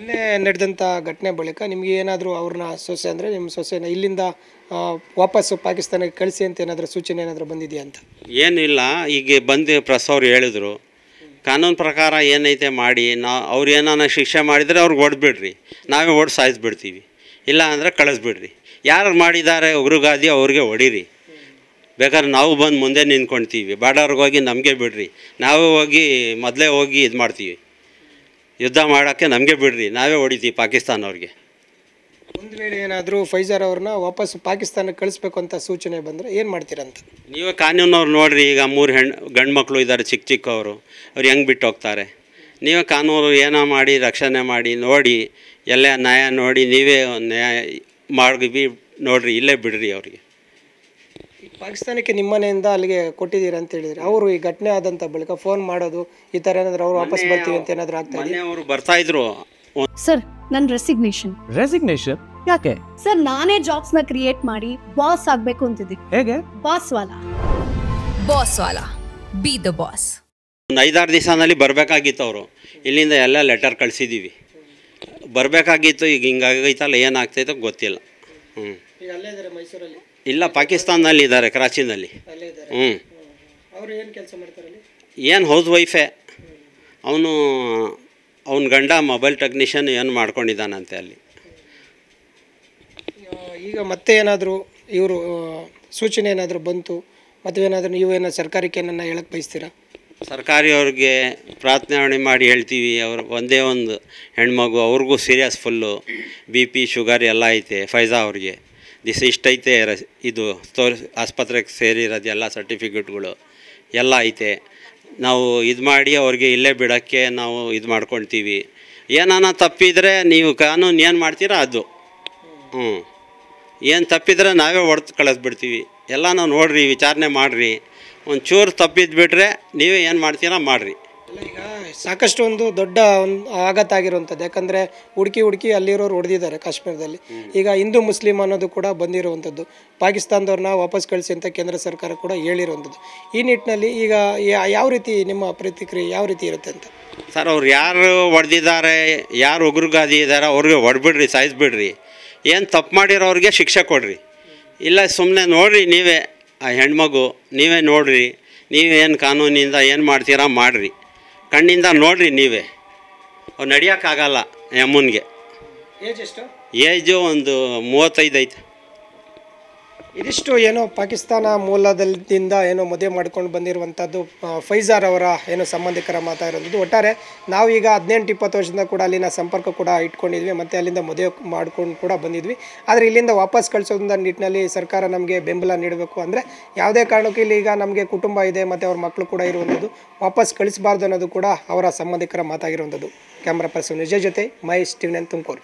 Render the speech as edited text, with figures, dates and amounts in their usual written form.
ಮೊನ್ನೆ ನಡೆದಂಥ ಘಟನೆ ಬಳಿಕ ನಿಮಗೆ ಏನಾದರೂ ಅವ್ರನ್ನ ಸೊಸೆ ಅಂದರೆ ನಿಮ್ಮ ಸೊಸೆನ ಇಲ್ಲಿಂದ ವಾಪಸ್ಸು ಪಾಕಿಸ್ತಾನಕ್ಕೆ ಕಳಿಸಿ ಅಂತ ಏನಾದರೂ ಸೂಚನೆ ಏನಾದರೂ ಬಂದಿದೆಯಾ ಅಂತ? ಏನಿಲ್ಲ, ಈಗ ಬಂದು ಪ್ರೆಸ್ ಅವ್ರು ಹೇಳಿದ್ರು, ಕಾನೂನು ಪ್ರಕಾರ ಏನೈತೆ ಮಾಡಿ ಅವ್ರು ಏನಾನ ಶಿಕ್ಷೆ ಮಾಡಿದರೆ ಅವ್ರಿಗೆ ಹೊಡೆದ್ಬಿಡ್ರಿ, ನಾವೇ ಹೊಡೆದು ಸಾಯಿಸ್ಬಿಡ್ತೀವಿ. ಇಲ್ಲ ಅಂದರೆ ಕಳಿಸ್ಬಿಡ್ರಿ. ಯಾರು ಮಾಡಿದ್ದಾರೆ ಉಗ್ರಗಾದಿ ಅವ್ರಿಗೆ ಹೊಡೀರಿ, ಬೇಕಾದ್ರೆ ನಾವು ಬಂದು ಮುಂದೆ ನಿಂತ್ಕೊಳ್ತೀವಿ. ಬಾರ್ಡರ್ಗೆ ಹೋಗಿ ನಮಗೆ ಬಿಡ್ರಿ, ನಾವೇ ಹೋಗಿ ಮೊದಲೇ ಹೋಗಿ ಇದು ಮಾಡ್ತೀವಿ. ಯುದ್ಧ ಮಾಡೋಕ್ಕೆ ನಮಗೆ ಬಿಡ್ರಿ, ನಾವೇ ಹೊಡಿತೀವಿ ಪಾಕಿಸ್ತಾನವ್ರಿಗೆ. ಒಂದು ವೇಳೆ ಏನಾದರೂ ಫೈಜರ್ ಅವ್ರನ್ನ ವಾಪಸ್ ಪಾಕಿಸ್ತಾನಕ್ಕೆ ಕಳಿಸ್ಬೇಕು ಅಂತ ಸೂಚನೆ ಬಂದರೆ ಏನು ಮಾಡ್ತೀರಂತ? ನೀವೇ ಕಾನೂನವ್ರು ನೋಡಿರಿ. ಈಗ 3 ಗಂಡು ಮಕ್ಕಳು ಇದ್ದಾರೆ ಚಿಕ್ಕವರು, ಅವ್ರು ಹೆಂಗೆ ಬಿಟ್ಟು ಹೋಗ್ತಾರೆ? ನೀವೇ ಕಾನೂನು ಏನೋ ಮಾಡಿ ರಕ್ಷಣೆ ಮಾಡಿ ನೋಡಿ, ಎಲ್ಲ ನ್ಯಾಯ ನೋಡಿ ನೀವೇ ನ್ಯಾಯ ಮಾಡಿ ನೋಡಿರಿ, ಇಲ್ಲೇ ಬಿಡ್ರಿ ಅವ್ರಿಗೆ. ಪಾಕಿಸ್ತಾನಕ್ಕೆ ನಿಮ್ಮ ಮನೆಯಿಂದ ಅಲ್ಲಿಗೆ ಕೊಟ್ಟಿದ್ದೀರಾ ಅಂತ ಹೇಳಿದ್ರೆ, ಅವರು ಈ ಘಟನೆ ಆದಂಥ ಬಳಿಕ ಫೋನ್ ಮಾಡೋದು ಈ ಥರ ಏನಾದರೂ ಅವ್ರು ವಾಪಸ್ ಬರ್ತೀವಿ ಅಂತ ಏನಾದರೂ ಆಗ್ತಾ ಇದೆ? ಅವರು ಬರ್ತಾಯಿದ್ರು. ಸರ್, ನನ್ನ ರೆಸಿಗ್ನೇಷನ್ ಯಾಕೆ ಸರ್? ನಾನೇ ಜಾಬ್ಸ್ ನ ಕ್ರಿಯೇಟ್ ಮಾಡಿ ಬಾಸ್ ಆಗ್ಬೇಕು ಅಂತಿದ್ದೀನಿ. ಹೇಗೆ? Boss Vala B the boss. ಒಂದು 5-6 ದಿವಸದಲ್ಲಿ ಬರಬೇಕಾಗಿತ್ತು. ಅವರು ಇಲ್ಲಿಂದ ಎಲ್ಲ ಲೆಟರ್ ಕಳಿಸಿದ್ದೀವಿ, ಬರಬೇಕಾಗಿತ್ತು. ಈಗ ಹಿಂಗಾಗೈತಲ್ಲ, ಏನಾಗ್ತೈತೋ ಗೊತ್ತಿಲ್ಲ. ಈಗ ಅಲ್ಲೇ ಇದ್ದಾರೆ ಮೈಸೂರಲ್ಲಿ? ಇಲ್ಲ, ಪಾಕಿಸ್ತಾನದಲ್ಲಿ ಇದ್ದಾರೆ, ಕರಾಚಿನಲ್ಲಿ. ಅವರು ಏನು ಕೆಲಸ ಮಾಡ್ತಾರೆ? ಏನು ಹೌಸ್ ವೈಫೇ. ಅವನ ಗಂಡ ಮೊಬೈಲ್ ಟೆಕ್ನಿಷಿಯನ್ ಏನು ಮಾಡ್ಕೊಂಡಿದ್ದಾನಂತೆ ಅಲ್ಲಿ. ಈಗ ಮತ್ತೆ ಏನಾದರೂ ಇವರು ಸೂಚನೆ ಏನಾದರೂ ಬಂತು, ಮತ್ತು ಏನಾದರೂ ನೀವೇನಾದ್ರು ಸರ್ಕಾರಕ್ಕೆ ಏನನ್ನ ಹೇಳಕ್ಕೆ ಬಯಸ್ತೀರಾ? ಸರ್ಕಾರಿಯವ್ರಿಗೆ ಪ್ರಾರ್ಥನೆ ಮಾಡಿ ಹೇಳ್ತೀವಿ. ಅವರು ಒಂದೇ ಒಂದು ಹೆಣ್ಮಗು, ಅವ್ರಿಗೂ ಸೀರಿಯಸ್ ಫುಲ್ಲು BP ಶುಗರ್ ಎಲ್ಲ ಐತೆ. ಫೈಜಾ ಅವ್ರಿಗೆ ಇಷ್ಟೈತೆ, ಇದು ಆಸ್ಪತ್ರೆಗೆ ಸೇರಿರೋದು ಎಲ್ಲ ಸರ್ಟಿಫಿಕೇಟ್ಗಳು ಎಲ್ಲ ಐತೆ. ನಾವು ಇದು ಮಾಡಿ ಅವ್ರಿಗೆ ಇಲ್ಲೇ ಬಿಡೋಕ್ಕೆ ನಾವು ಇದು ಮಾಡ್ಕೊಳ್ತೀವಿ. ಏನಾನ ತಪ್ಪಿದರೆ ನೀವು ಕಾನೂನು ಏನು ಮಾಡ್ತೀರಾ ಅದು. ಏನು ತಪ್ಪಿದರೆ ನಾವೇ ಹೊಡೆದು ಕಳಿಸ್ಬಿಡ್ತೀವಿ. ಎಲ್ಲ ನಾವು ನೋಡಿರಿ, ವಿಚಾರಣೆ ಮಾಡಿರಿ. ಒಂಚೂರು ತಪ್ಪಿದ್ದು ಬಿಟ್ಟರೆ ನೀವೇ ಏನು ಮಾಡ್ತೀರಾ ಮಾಡಿರಿ. ಈಗ ಸಾಕಷ್ಟು ಒಂದು ದೊಡ್ಡ ಆಘಾತ ಆಗಿರುವಂಥದ್ದು. ಯಾಕಂದರೆ ಹುಡುಕಿ ಅಲ್ಲಿರೋರು ಹೊಡೆದಿದ್ದಾರೆ ಕಾಶ್ಮೀರದಲ್ಲಿ. ಈಗ ಹಿಂದೂ ಮುಸ್ಲಿಂ ಅನ್ನೋದು ಕೂಡ ಬಂದಿರುವಂಥದ್ದು. ಪಾಕಿಸ್ತಾನದವ್ರನ್ನ ವಾಪಸ್ ಕಳಿಸಿ ಅಂತ ಕೇಂದ್ರ ಸರ್ಕಾರ ಕೂಡ ಹೇಳಿರುವಂಥದ್ದು. ಈ ನಿಟ್ಟಿನಲ್ಲಿ ಈಗ ಯಾವ ರೀತಿ ನಿಮ್ಮ ಪ್ರತಿಕ್ರಿಯೆ ಯಾವ ರೀತಿ ಇರುತ್ತೆ ಅಂತ? ಸರ್, ಅವ್ರು ಯಾರು ಹೊಡೆದಿದ್ದಾರೆ, ಯಾರು ಉಗ್ರಗಾದಿ ಇದ್ದಾರೆ ಅವ್ರಿಗೆ ಹೊಡೆದ್ಬಿಡ್ರಿ, ಸಾಯಿಸ್ಬಿಡ್ರಿ. ಏನು ತಪ್ಪು ಮಾಡಿರೋರಿಗೆ ಶಿಕ್ಷೆ ಕೊಡ್ರಿ. ಇಲ್ಲ ಸುಮ್ಮನೆ ನೋಡಿರಿ, ನೀವೇ ಆ ಹೆಣ್ಮಗು ನೀವೇ ನೋಡಿರಿ, ನೀವೇನು ಕಾನೂನಿಂದ ಏನು ಮಾಡ್ತೀರಾ ಮಾಡಿರಿ. ಕಣ್ಣಿಂದ ನೋಡಿರಿ ನೀವೇ. ಅವ್ರು ನಡೆಯೋಕ್ಕಾಗಲ್ಲ. ಅಮ್ಮನಿಗೆ ಏಜು ಒಂದು 35 ಐತೆ. ಇದಿಷ್ಟು ಏನೋ ಪಾಕಿಸ್ತಾನ ಮೂಲದಿಂದ ಏನೋ ಮದುವೆ ಮಾಡ್ಕೊಂಡು ಬಂದಿರುವಂಥದ್ದು ಫೈಜಾರ್ ಅವರ ಏನೋ ಸಂಬಂಧಿಕರ ಮಾತಾಡಿರೋದು. ಒಟ್ಟಾರೆ ನಾವು ಈಗ 18-20 ವರ್ಷದಿಂದ ಕೂಡ ಅಲ್ಲಿನ ಸಂಪರ್ಕ ಕೂಡ ಇಟ್ಕೊಂಡಿದ್ವಿ, ಮತ್ತು ಅಲ್ಲಿಂದ ಮದುವೆ ಮಾಡ್ಕೊಂಡು ಕೂಡ ಬಂದಿದ್ವಿ. ಆದರೆ ಇಲ್ಲಿಂದ ವಾಪಸ್ ಕಳಿಸೋದ್ರ ನಿಟ್ಟಿನಲ್ಲಿ ಸರ್ಕಾರ ನಮಗೆ ಬೆಂಬಲ ನೀಡಬೇಕು. ಅಂದರೆ ಯಾವುದೇ ಕಾರಣಕ್ಕೂ ಇಲ್ಲಿ ಈಗ ನಮಗೆ ಕುಟುಂಬ ಇದೆ ಮತ್ತು ಅವ್ರ ಮಕ್ಕಳು ಕೂಡ ಇರುವಂಥದ್ದು, ವಾಪಸ್ ಕಳಿಸಬಾರ್ದು ಅನ್ನೋದು ಕೂಡ ಅವರ ಸಂಬಂಧಿಕರ ಮಾತಾಗಿರುವಂಥದ್ದು. ಕ್ಯಾಮ್ರಾ ಪರ್ಸನ್ ವಿಜಯ್ ಜೊತೆ ಮಹೇಶ್, TV9 ತುಮಕೂರು.